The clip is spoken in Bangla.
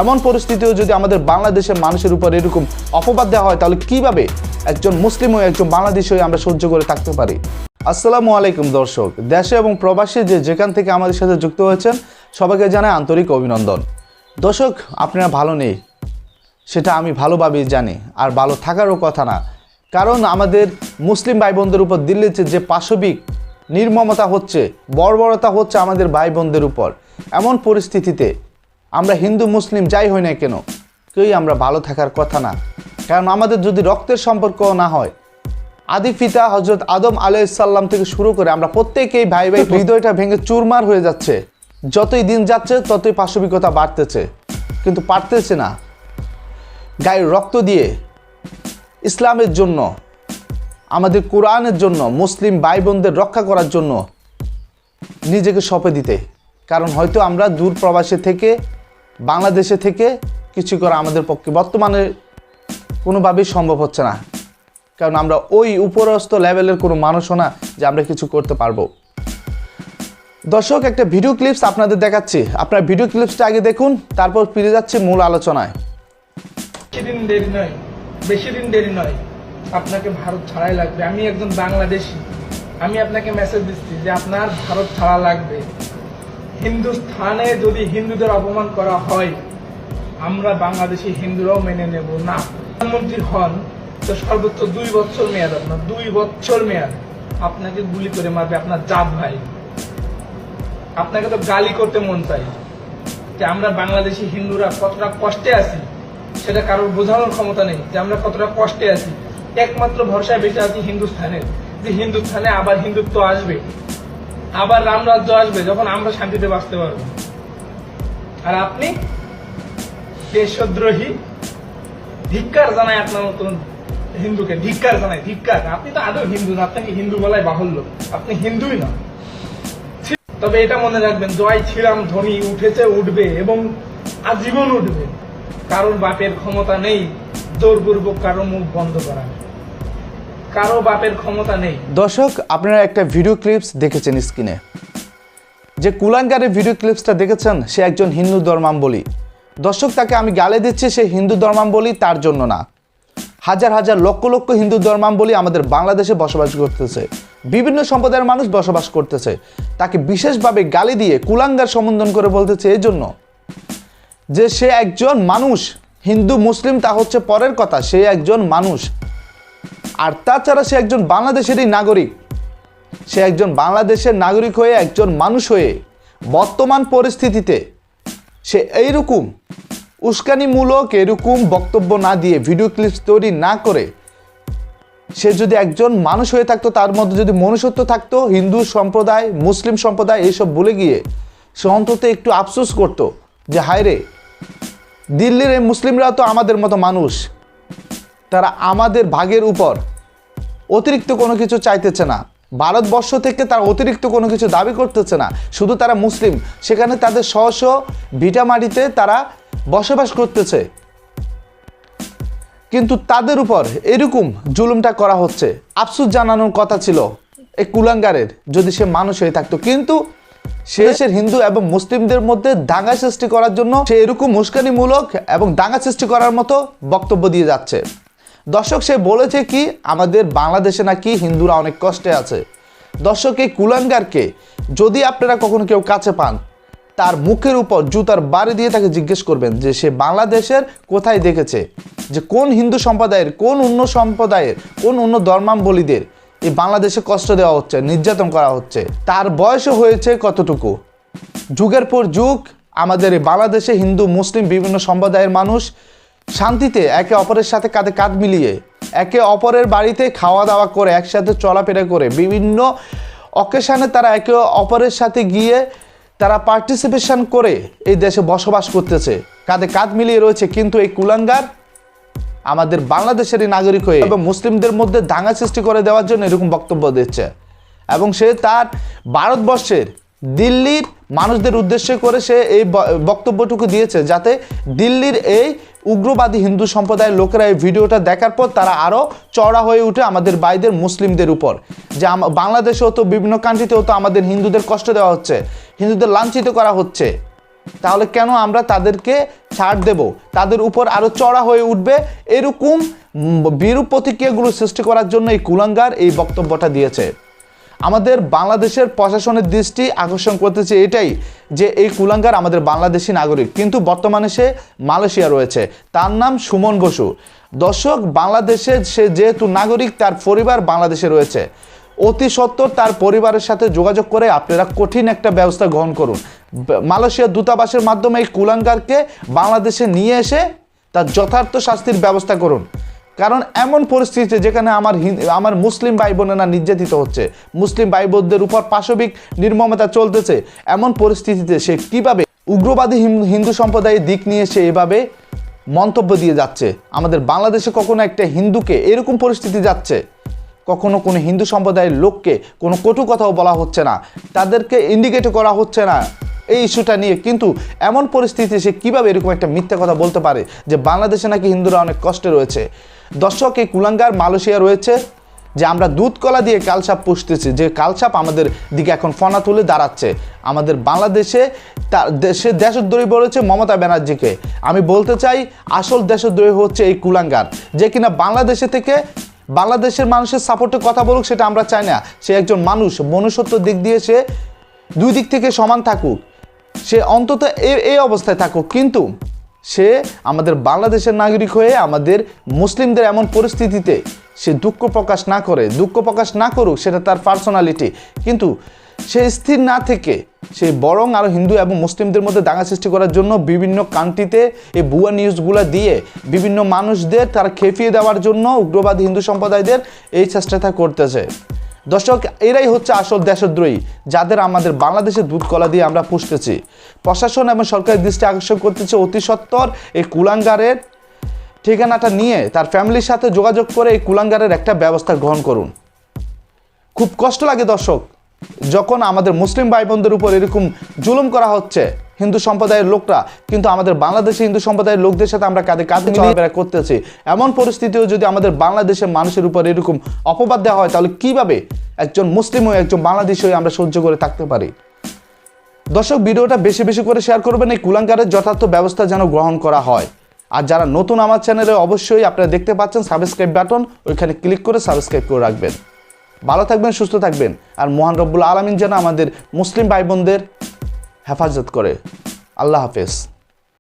এমন পরিস্থিতিও যদি আমাদের বাংলাদেশের মানুষের উপর এরকম অপবাদ দেওয়া হয়, তাহলে কিভাবে একজন মুসলিম হয়ে একজন বাংলাদেশি হয়ে আমরা সহ্য করে থাকতে পারি? আসসালামু আলাইকুম দর্শক, দেশে এবং প্রবাসী যেখান থেকে আমাদের সাথে যুক্ত হয়েছেন সবাইকে জানাই আন্তরিক অভিনন্দন। দর্শক, আপনারা ভালো নেই সেটা আমি ভালোভাবেই জানি, আর ভালো থাকারও কথা না, কারণ আমাদের মুসলিম ভাই বোনদের উপর দিল্লিতে যে পাশবিক নির্মমতা হচ্ছে, বর্বরতা হচ্ছে আমাদের ভাই বোনদের উপর, এমন পরিস্থিতিতে আমরা হিন্দু মুসলিম যাই হই না কেন কেউই আমরা ভালো থাকার কথা না। কারণ আমাদের যদি রক্তের সম্পর্ক না হয়, আদি পিতা হজরত আদম আলাইহিসসালাম থেকে শুরু করে আমরা প্রত্যেকেই ভাই ভাই, হৃদয়টা ভেঙে চুরমার হয়ে যাচ্ছে। যতই দিন যাচ্ছে ততই পাশবিকতা বাড়তেছে, কিন্তু পারতেছে না গায়ের রক্ত দিয়ে ইসলামের জন্য, আমাদের কোরআনের জন্য, মুসলিম ভাই বোনদের রক্ষা করার জন্য নিজেকে সঁপে দিতে। কারণ হয়তো আমরা দূর প্রবাসে থেকে, বাংলাদেশে থেকে কিছু করা আমাদের পক্ষে বর্তমানে কোনোভাবেই সম্ভব হচ্ছে না, কারণ আমরা ওই উপরস্থ লেভেলের কোনো মানুষও না যে আমরা কিছু করতে পারবো। দর্শক, একটা ভিডিও ক্লিপস আপনাদের দেখাচ্ছি, আপনার ভিডিও ক্লিপসটা আগে দেখুন, তারপর ফিরে যাচ্ছি মূল আলোচনায়। বেশি দিন দেরি নয়, আপনাকে ভারত ছাড়াই লাগবে। আমি একজন বাংলাদেশি, আমি আপনাকে মেসেজ দিচ্ছি যে আপনার ভারত ছাড়া লাগবে। হিন্দুস্থানে যদি হিন্দুদের অপমান করা হয়, আমরা বাংলাদেশি হিন্দুরাও মেনে নেব না। প্রধানমন্ত্রী হন তো সর্বোচ্চ 2 বছর মেয়াদ, আপনার 2 বছর মেয়াদ, আপনাকে গুলি করে মারবে আপনার জাত ভাই। আপনাকে তো গালি করতে মন চাই যে আমরা বাংলাদেশি হিন্দুরা কতটা কষ্টে আছি, সেটা কারোর বোঝানোর ক্ষমতা নেই যে আমরা কতটা কষ্টে আছি। একমাত্র ভরসায় বেঁচে আছি হিন্দুস্থানের, যে হিন্দুস্থানে আবার হিন্দুত্ব আসবে, আবার রামরাজ্য আসবে, যখন আমরা শান্তিতে বাঁচতে পারবো। আর আপনি দেশদ্রোহী, ধিক্কার জানায় আপনার মতন হিন্দুকে, ধিক্কার জানায়, ধিক্কার। আপনি তো আদৌ হিন্দু না, আপনাকে হিন্দু বলাই বাহুল্য, আপনি হিন্দুই না। তবে এটা মনে রাখবেন, জয় শ্রীরাম ধ্বনি উঠেছে, উঠবে এবং আজীবন উঠবে। কারোর বাপের ক্ষমতা নেই জোরপূর্বক কারো মুখ বন্ধ করা, কারো বাপের ক্ষমতা নেই। দর্শক, আপনারা একটা ভিডিও ক্লিপস দেখেছেন স্ক্রিনে, যে কুলাঙ্গারের ভিডিও ক্লিপসটা দেখেছেন, সে একজন হিন্দু ধর্মাবলম্বী। দর্শক, তাকে আমি গালে দিচ্ছি, সে হিন্দু ধর্মাবলম্বী তার জন্য না, হাজার হাজার লক্ষ লক্ষ হিন্দু ধর্মাবলম্বী আমাদের বাংলাদেশে বসবাস করতেছে, বিভিন্ন সম্প্রদায়ের মানুষ বসবাস করতেছে। তাকে বিশেষভাবে গালি দিয়ে কুলাঙ্গার সম্বোধন করে বলতেছে এই জন্য যে সে একজন মানুষ। হিন্দু মুসলিম তা হচ্ছে পরের কথা, সে একজন মানুষ। আর তাছাড়া সে একজন বাংলাদেশেরই নাগরিক, সে একজন বাংলাদেশের নাগরিক হয়ে, একজন মানুষ হয়ে বর্তমান পরিস্থিতিতে সে এইরকম উস্কানিমূলক এরকম বক্তব্য না দিয়ে, ভিডিও ক্লিপস তৈরি না করে, সে যদি একজন মানুষ হয়ে থাকতো, তার মধ্যে যদি মনুষ্যত্ব থাকতো, হিন্দু সম্প্রদায়, মুসলিম সম্প্রদায় এইসব ভুলে গিয়ে সে অন্তত একটু আফসোস করতো যে হায় রে, দিল্লির এই মুসলিমরা তো আমাদের মতো মানুষ, তারা আমাদের ভাগের উপর অতিরিক্ত কোনো কিছু চাইতেছে না, ভারতবর্ষ থেকে তারা অতিরিক্ত কোনো কিছু দাবি করতেছে না, শুধু তারা মুসলিম, সেখানে তাদের স্ব ভিটা মাটিতে তারা বসবাস করতেছে, কিন্তু তাদের উপর এরকম জুলুমটা করা হচ্ছে। আফসোস জানানোর কথা ছিল এই কুলাঙ্গারের, যদি সে মানুষ হয়ে থাকতো, কিন্তু সে দেশের হিন্দু এবং মুসলিমদের মধ্যে দাঙ্গা সৃষ্টি করার জন্য সে এরকম উস্কানিমূলক এবং দাঙ্গা সৃষ্টি করার মতো বক্তব্য দিয়ে যাচ্ছে। দর্শক, সে বলেছে কি আমাদের বাংলাদেশে নাকি হিন্দুরা অনেক কষ্টে আছে। দর্শক, এই কুলাঙ্গারকে যদি আপনারা কখনো কেউ কাছে পান, তার মুখের উপর জুতার বাড়ি দিয়ে তাকে জিজ্ঞেস করবেন যে সে বাংলাদেশের কোথায় দেখেছে যে কোন হিন্দু সম্প্রদায়ের, কোন অন্য সম্প্রদায়ের, কোন অন্য ধর্মাবলম্বীদের এই বাংলাদেশে কষ্ট দেওয়া হচ্ছে, নির্যাতন করা হচ্ছে। তার বয়সও হয়েছে কতটুকু, যুগের পর যুগ আমাদের এই বাংলাদেশে হিন্দু মুসলিম বিভিন্ন সম্প্রদায়ের মানুষ শান্তিতে একে অপরের সাথে কাঁধে কাঁধ মিলিয়ে, একে অপরের বাড়িতে খাওয়া দাওয়া করে, একসাথে চলাফেরা করে, বিভিন্ন অকেশনে তারা একে অপরের সাথে গিয়ে তারা পার্টিসিপেশন করে এই দেশে বসবাস করতেছে, কাঁধে কাঁধ মিলিয়ে রয়েছে। কিন্তু এই কুলাঙ্গার আমাদের বাংলাদেশেরই নাগরিক হয়ে এবং মুসলিমদের মধ্যে দাঙ্গা সৃষ্টি করে দেওয়ার জন্য এরকম বক্তব্য দিচ্ছে, এবং সে তার ভারতবর্ষের দিল্লির মানুষদের উদ্দেশ্য করে সে এই বক্তব্যটুকু দিয়েছে, যাতে দিল্লির এই উগ্রবাদী হিন্দু সম্প্রদায়ের লোকেরা এই ভিডিওটা দেখার পর তারা আরও চড়া হয়ে উঠে আমাদের ভাইদের মুসলিমদের উপর, যে বাংলাদেশেও তো বিভিন্ন কান্ট্রিতেও তো আমাদের হিন্দুদের কষ্ট দেওয়া হচ্ছে, হিন্দুদের লাঞ্ছিত করা হচ্ছে, তাহলে কেন আমরা তাদেরকে ছাড় দেব? তাদের উপর আরো চড়া হয়ে উঠবে, এরকম বিরূপ প্রতিক্রিয়াগুলো সৃষ্টি করার জন্য এই কুলাঙ্গার এই বক্তব্যটা দিয়েছে। আমাদের বাংলাদেশের প্রশাসনের দৃষ্টি আকর্ষণ করতেছে এটাই যে এই কুলাঙ্গার আমাদের বাংলাদেশি নাগরিক, কিন্তু বর্তমানে সে মালয়েশিয়া রয়েছে। তার নাম সুমন বসু। দর্শক, বাংলাদেশে সে যেহেতু নাগরিক, তার পরিবার বাংলাদেশে রয়েছে, অতি সত্বর তার পরিবারের সাথে যোগাযোগ করে আপনারা কঠিন একটা ব্যবস্থা গ্রহণ করুন। মালয়েশিয়ার দূতাবাসের মাধ্যমে এই কুলাঙ্গারকে বাংলাদেশে নিয়ে এসে তার যথার্থ শাস্তির ব্যবস্থা করুন। কারণ এমন পরিস্থিতিতে যেখানে আমার মুসলিম ভাই বোনেরা নির্যাতিত হচ্ছে, মুসলিম ভাই বোনদের উপর পাশবিক নির্মমতা চলতেছে, এমন পরিস্থিতিতে সে কিভাবে উগ্রবাদী হিন্দু সম্প্রদায়ের দিক নিয়ে সে এভাবে মন্তব্য দিয়ে যাচ্ছে। আমাদের বাংলাদেশে কখনো একটা হিন্দুকে এরকম পরিস্থিতি যাচ্ছে, কখনো কোনো হিন্দু সম্প্রদায়ের লোককে কোনো কটু কথাও বলা হচ্ছে না, তাদেরকে ইন্ডিকেট করা হচ্ছে না এই ইস্যুটা নিয়ে, কিন্তু এমন পরিস্থিতিতে সে কীভাবে এরকম একটা মিথ্যা কথা বলতে পারে যে বাংলাদেশে নাকি হিন্দুরা অনেক কষ্টে রয়েছে। দর্শক, এই কুলাঙ্গার মালয়েশিয়া রয়েছে যে আমরা দুধ কলা দিয়ে কালসাপ পুষতেছি, যে কালসাপ আমাদের দিকে এখন ফনা তুলে দাঁড়াচ্ছে। আমাদের বাংলাদেশে সে দেশদ্রোহী বলেছে মমতা ব্যানার্জিকে। আমি বলতে চাই আসল দেশদ্রোহী হচ্ছে এই কুলাঙ্গার, যে কিনা বাংলাদেশে থেকে বাংলাদেশের মানুষের সাপোর্টে কথা বলুক, সেটা আমরা চাই না। সে একজন মানুষ, মনুষ্যত্ব দিক দিয়ে সে দুই দিক থেকে সমান থাকুক, সে অন্তত এই অবস্থায় থাকুক, কিন্তু সে আমাদের বাংলাদেশের নাগরিক হয়ে আমাদের মুসলিমদের এমন পরিস্থিতিতে সে দুঃখ প্রকাশ না করুক, সেটা তার পার্সোনালিটি, কিন্তু সে স্থির না থেকে সে বরং আরও হিন্দু এবং মুসলিমদের মধ্যে দাঙ্গা সৃষ্টি করার জন্য বিভিন্ন কান্ট্রিতে এই ভুয়া নিউজগুলো দিয়ে বিভিন্ন মানুষদের তারা খেপিয়ে দেওয়ার জন্য উগ্রবাদী হিন্দু সম্প্রদায়দের এই চেষ্টাটা করতেছে। দর্শক, এরাই হচ্ছে আসল দেশদ্রোহী, যাদের আমাদের বাংলাদেশে দুধ কলা দিয়ে আমরা পুষতেছি। প্রশাসন এবং সরকারের দৃষ্টি আকর্ষণ করতেছে অতি সত্বর এই কুলাঙ্গারের ঠিকানাটা নিয়ে তার ফ্যামিলির সাথে যোগাযোগ করে এই কুলাঙ্গারের একটা ব্যবস্থা গ্রহণ করুন। খুব কষ্ট লাগে দর্শক, যখন আমাদের মুসলিম ভাই বোনদের উপর এরকম জুলুম করা হচ্ছে হিন্দু সম্প্রদায়ের লোকরা, কিন্তু আমাদের বাংলাদেশে হিন্দু সম্প্রদায়ের লোকদের সাথে আমরা কাঁধে কাঁধে চলাফেরা করতেছি। এমন পরিস্থিতিও যদি আমাদের বাংলাদেশের মানুষের উপর এরকম অপবাদ দেওয়া হয়, তাহলে কিভাবে একজন মুসলিম হয়ে একজন বাংলাদেশি হয়ে আমরা সহ্য করে থাকতে পারি? দর্শক, ভিডিওটা বেশি বেশি করে শেয়ার করবেন, এই কুলাঙ্গারের যথার্থ ব্যবস্থা যেন গ্রহণ করা হয়। আর যারা নতুন আমার চ্যানেলে, অবশ্যই আপনারা দেখতে পাচ্ছেন সাবস্ক্রাইব বাটন, ওইখানে ক্লিক করে সাবস্ক্রাইব করে রাখবেন। ভালো থাকবেন, সুস্থ থাকবেন, আর মহান রব্বুল আলামিন যেন আমাদের মুসলিম ভাই বোনদের হেফাজত করে। আল্লাহ হাফেজ।